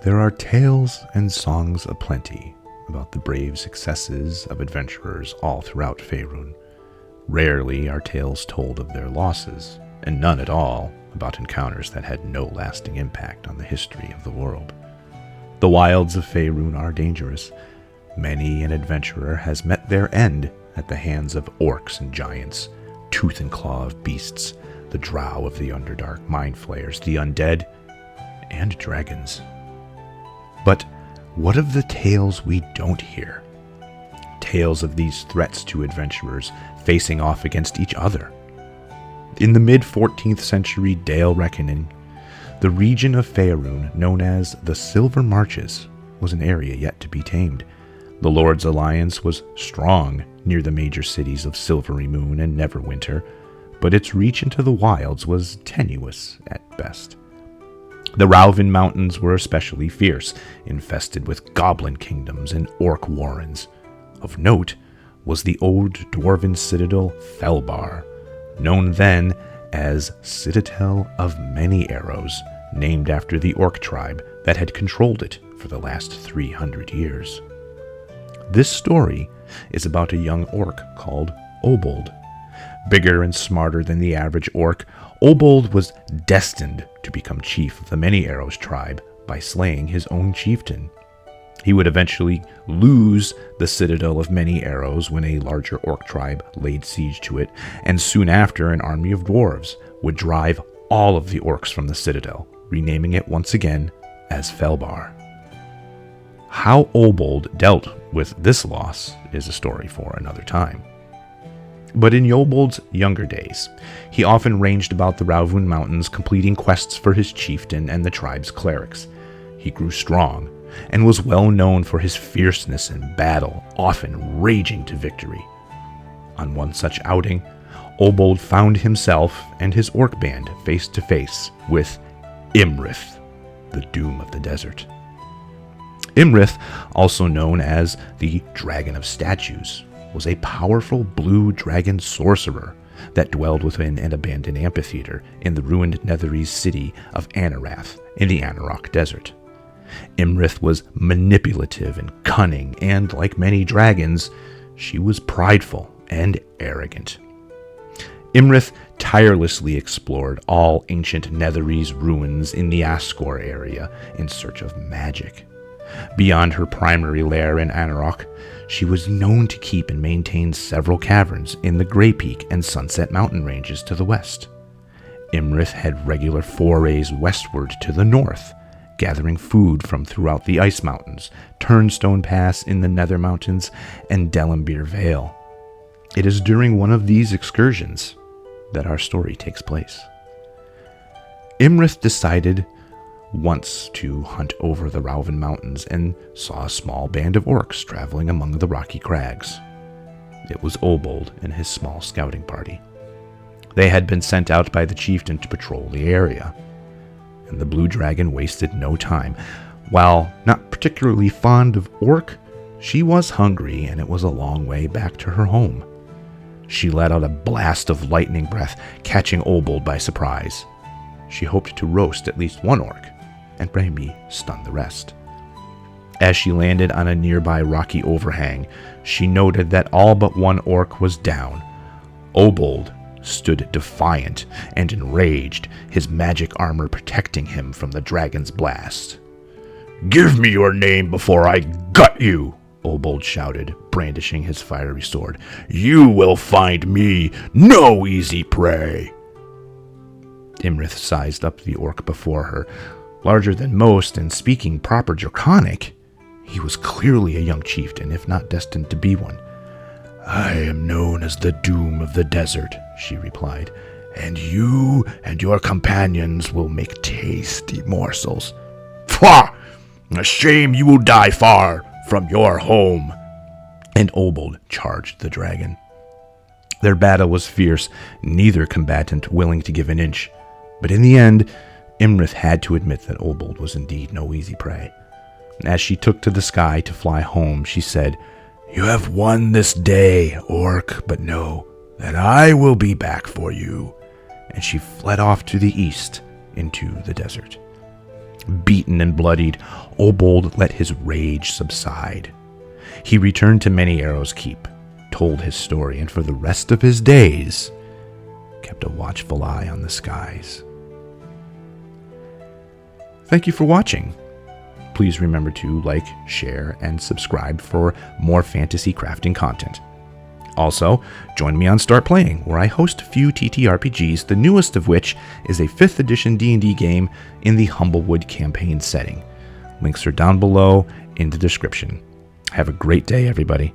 There are tales and songs aplenty about the brave successes of adventurers all throughout Faerun. Rarely are tales told of their losses, and none at all about encounters that had no lasting impact on the history of the world. The wilds of Faerun are dangerous. Many an adventurer has met their end at the hands of orcs and giants, tooth and claw of beasts, the drow of the Underdark, mind flayers, the undead, and dragons. But what of the tales we don't hear? Tales of these threats to adventurers facing off against each other. In the mid-14th century Dale Reckoning, the region of Faerun known as the Silver Marches was an area yet to be tamed. The Lord's Alliance was strong near the major cities of Silvery Moon and Neverwinter, but its reach into the wilds was tenuous at best. The Rauven Mountains were especially fierce, infested with goblin kingdoms and orc warrens. Of note was the old dwarven citadel Felbar, known then as Citadel of Many Arrows, named after the orc tribe that had controlled it for the last 300 years. This story is about a young orc called Obould. Bigger and smarter than the average orc, Obould was destined to become chief of the Many Arrows tribe by slaying his own chieftain. He would eventually lose the Citadel of Many Arrows when a larger orc tribe laid siege to it, and soon after an army of dwarves would drive all of the orcs from the Citadel, renaming it once again as Felbar. How Obould dealt with this loss is a story for another time. But in Obould's younger days, he often ranged about the Rauven Mountains completing quests for his chieftain and the tribe's clerics. He grew strong and was well known for his fierceness in battle, often raging to victory. On one such outing, Obould found himself and his orc band face to face with Iymrith, the Doom of the Desert. Iymrith, also known as the Dragon of Statues, was a powerful blue dragon sorcerer that dwelled within an abandoned amphitheater in the ruined Netherese city of Anorath in the Anauroch Desert. Iymrith was manipulative and cunning, and like many dragons, she was prideful and arrogant. Iymrith tirelessly explored all ancient Netherese ruins in the Ascor area in search of magic. Beyond her primary lair in Anauroch, she was known to keep and maintain several caverns in the Grey Peak and Sunset Mountain ranges to the west. Iymrith had regular forays westward to the north, gathering food from throughout the Ice Mountains, Turnstone Pass in the Nether Mountains, and Delambir Vale. It is during one of these excursions that our story takes place. Iymrith decided once to hunt over the Rauven Mountains and saw a small band of orcs traveling among the rocky crags. It was Obould and his small scouting party. They had been sent out by the chieftain to patrol the area, and the blue dragon wasted no time. While not particularly fond of orc, she was hungry, and it was a long way back to her home. She let out a blast of lightning breath, catching Obould by surprise. She hoped to roast at least one orc, and maybe stun the rest. As she landed on a nearby rocky overhang, she noted that all but one orc was down. Obould stood defiant and enraged, his magic armor protecting him from the dragon's blast. "Give me your name before I gut you!" Obould shouted, brandishing his fiery sword. "You will find me no easy prey!" Iymrith sized up the orc before her. Larger than most and speaking proper Draconic, he was clearly a young chieftain, if not destined to be one. "I am known as the Doom of the Desert," she replied, "and you and your companions will make tasty morsels. Pah! A shame you will die far from your home." And Obould charged the dragon. Their battle was fierce, neither combatant willing to give an inch. But in the end, Iymrith had to admit that Obould was indeed no easy prey. As she took to the sky to fly home, she said, "You have won this day, orc, but know that I will be back for you." And she fled off to the east into the desert. Beaten and bloodied, Obould let his rage subside. He returned to Many Arrows Keep, told his story, and for the rest of his days kept a watchful eye on the skies. Thank you for watching. Please remember to like, share, and subscribe for more fantasy crafting content. Also, join me on Start Playing, where I host a few TTRPGs, the newest of which is a 5th edition D&D game in the Humblewood campaign setting. Links are down below in the description. Have a great day, everybody.